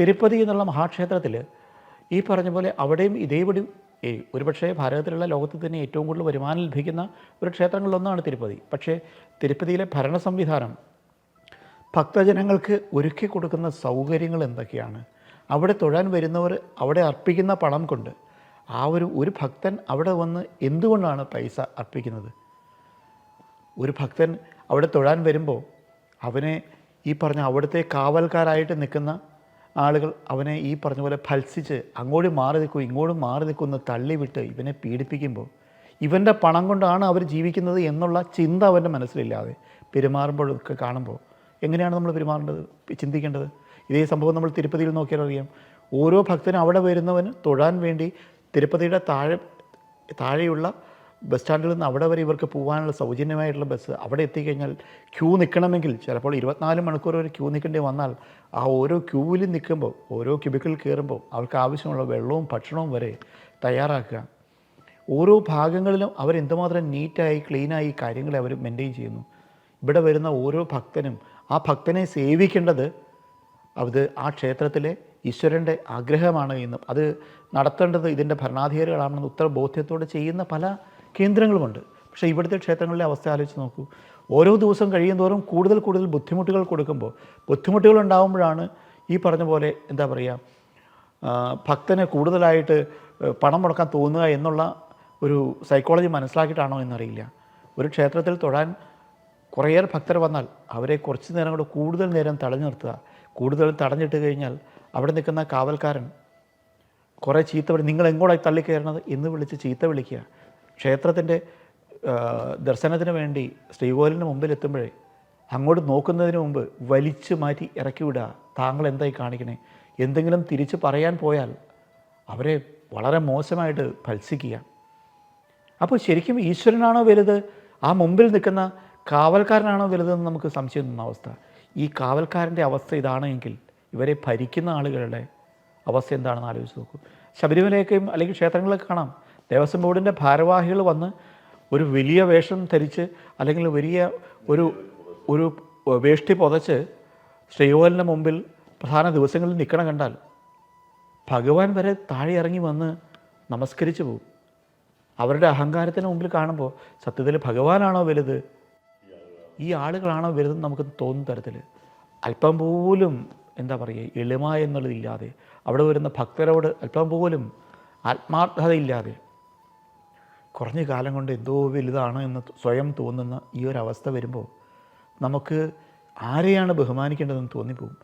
തിരുപ്പതി എന്നുള്ള മഹാക്ഷേത്രത്തിൽ ഈ പറഞ്ഞ പോലെ അവിടെയും ഇതേപടി ഒരുപക്ഷേ ഭാരതത്തിലുള്ള ലോകത്തിൽ തന്നെ ഏറ്റവും കൂടുതൽ വരുമാനം ലഭിക്കുന്ന ഒരു ക്ഷേത്രങ്ങളിലൊന്നാണ് തിരുപ്പതി. പക്ഷേ തിരുപ്പതിയിലെ ഭരണ സംവിധാനം ഭക്തജനങ്ങൾക്ക് ഒരുക്കി കൊടുക്കുന്ന സൗകര്യങ്ങൾ എന്തൊക്കെയാണ്? അവിടെ തൊഴാൻ വരുന്നവർ അവിടെ അർപ്പിക്കുന്ന പണം കൊണ്ട് ഒരു ഭക്തൻ അവിടെ വന്ന് എന്തുകൊണ്ടാണ് പൈസ അർപ്പിക്കുന്നത്? ഒരു ഭക്തൻ അവിടെ തൊഴാൻ വരുമ്പോൾ അവനെ ഈ പറഞ്ഞ അവിടുത്തെ കാവൽക്കാരായിട്ട് നിൽക്കുന്ന ആളുകൾ അവനെ ഈ പറഞ്ഞ പോലെ ഭത്സിച്ച് അങ്ങോട്ടും മാറി നിൽക്കും ഇങ്ങോട്ടും മാറി നിൽക്കുമെന്ന് തള്ളിവിട്ട് ഇവനെ പീഡിപ്പിക്കുമ്പോൾ ഇവൻ്റെ പണം കൊണ്ടാണ് അവർ ജീവിക്കുന്നത് എന്നുള്ള ചിന്ത അവൻ്റെ മനസ്സിലില്ലാതെ പെരുമാറുമ്പോഴൊക്കെ കാണുമ്പോൾ എങ്ങനെയാണ് നമ്മൾ പെരുമാറേണ്ടത്, ചിന്തിക്കേണ്ടത്? ഇതേ സംഭവം നമ്മൾ തിരുപ്പതിയിൽ നോക്കിയാൽ അറിയാം. ഓരോ ഭക്തനും അവിടെ വരുന്നവന് തൊഴാൻ വേണ്ടി തിരുപ്പതിയുടെ താഴെയുള്ള ബസ് സ്റ്റാൻഡിൽ നിന്ന് അവിടെ വരെ ഇവർക്ക് പോകാനുള്ള സൗജന്യമായിട്ടുള്ള ബസ് അവിടെ എത്തിക്കഴിഞ്ഞാൽ ക്യൂ നിൽക്കണമെങ്കിൽ ചിലപ്പോൾ 24 മണിക്കൂർ വരെ ക്യൂ നിൽക്കേണ്ടി വന്നാൽ ആ ഓരോ ക്യൂവിൽ നിൽക്കുമ്പോൾ ഓരോ ക്യൂബിക്കിൽ കയറുമ്പോൾ അവർക്ക് ആവശ്യമുള്ള വെള്ളവും ഭക്ഷണവും വരെ തയ്യാറാക്കുക. ഓരോ ഭാഗങ്ങളിലും അവരെന്തുമാത്രം നീറ്റായി ക്ലീനായി കാര്യങ്ങളെ അവർ മെയിൻറ്റെയിൻ ചെയ്യുന്നു. ഇവിടെ വരുന്ന ഓരോ ഭക്തനും ആ ഭക്തനെ സേവിക്കേണ്ടത് അത് ആ ക്ഷേത്രത്തിലെ ഈശ്വരൻ്റെ ആഗ്രഹമാണ് എന്നും അത് നടത്തേണ്ടത് ഇതിൻ്റെ ഭരണാധികാരികളാണെന്ന് ഉത്തരബോധ്യത്തോടെ ചെയ്യുന്ന പല കേന്ദ്രങ്ങളുമുണ്ട്. പക്ഷേ ഇവിടുത്തെ ക്ഷേത്രങ്ങളിലെ അവസ്ഥ ആലോചിച്ച് നോക്കൂ. ഓരോ ദിവസം കഴിയുന്തോറും കൂടുതൽ ബുദ്ധിമുട്ടുകൾ കൊടുക്കുമ്പോൾ ബുദ്ധിമുട്ടുകൾ ഉണ്ടാകുമ്പോഴാണ് ഈ പറഞ്ഞ പോലെ എന്താ പറയുക, ഭക്തന് കൂടുതലായിട്ട് പണം മുടക്കാൻ തോന്നുക എന്നുള്ള ഒരു സൈക്കോളജി മനസ്സിലാക്കിയിട്ടാണോ എന്നറിയില്ല. ഒരു ക്ഷേത്രത്തിൽ തൊഴാൻ കുറേയേറെ ഭക്തർ വന്നാൽ അവരെ കുറച്ച് നേരം കൂടെ കൂടുതൽ നേരം തടഞ്ഞു നിർത്തുക. കൂടുതൽ തടഞ്ഞിട്ട് കഴിഞ്ഞാൽ അവിടെ നിൽക്കുന്ന കാവൽക്കാരൻ കുറേ ചീത്ത നിങ്ങൾ എങ്ങോട്ടായി തള്ളിക്കയറണത് എന്ന് വിളിച്ച് ചീത്ത വിളിക്കുക. ക്ഷേത്രത്തിൻ്റെ ദർശനത്തിന് വേണ്ടി ശ്രീകോവിലിന് മുമ്പിൽ എത്തുമ്പോഴേ അങ്ങോട്ട് നോക്കുന്നതിന് മുമ്പ് വലിച്ചു മാറ്റി ഇറക്കി വിടുക. താങ്കൾ എന്തായി കാണിക്കണേ? എന്തെങ്കിലും തിരിച്ച് പറയാൻ പോയാൽ അവരെ വളരെ മോശമായിട്ട് ഭത്സിക്കുക. അപ്പോൾ ശരിക്കും ഈശ്വരനാണോ വലുത്, ആ മുമ്പിൽ നിൽക്കുന്ന കാവൽക്കാരനാണോ വലുതെന്ന് നമുക്ക് സംശയം തോന്നുന്ന അവസ്ഥ. ഈ കാവൽക്കാരൻ്റെ അവസ്ഥ ഇതാണെങ്കിൽ ഇവരെ ഭരിക്കുന്ന ആളുകളുടെ അവസ്ഥ എന്താണെന്ന് ആലോചിച്ച് നോക്കൂ. ശബരിമലയൊക്കെയും അല്ലെങ്കിൽ ക്ഷേത്രങ്ങളിലൊക്കെ കാണാം, ദേവസ്വം ബോർഡിൻ്റെ ഭാരവാഹികൾ വന്ന് ഒരു വലിയ വേഷം ധരിച്ച് അല്ലെങ്കിൽ വലിയ ഒരു വേഷ്ടി പുതച്ച് ശ്രീകോവിലിന് മുമ്പിൽ പ്രധാന ദിവസങ്ങളിൽ നിൽക്കണം കണ്ടാൽ ഭഗവാൻ വരെ താഴെ ഇറങ്ങി വന്ന് നമസ്കരിച്ചു പോകും. അവരുടെ അഹങ്കാരത്തിന് മുമ്പിൽ കാണുമ്പോൾ സത്യത്തിൽ ഭഗവാനാണോ വലുത്, ഈ ആളുകളാണോ വലുതെന്ന് നമുക്ക് തോന്നുന്ന തരത്തിൽ അല്പം പോലും എന്താ പറയുക എളിമ എന്നുള്ളതില്ലാതെ അവിടെ വരുന്ന ഭക്തരോട് അല്പം പോലും ആത്മാർത്ഥതയില്ലാതെ കുറഞ്ഞ കാലം കൊണ്ട് എന്തോ വലുതാണ് എന്ന് സ്വയം തോന്നുന്ന ഈ ഒരു അവസ്ഥ വരുമ്പോൾ നമുക്ക് ആരെയാണ് ബഹുമാനിക്കേണ്ടതെന്ന് തോന്നിപ്പോകും.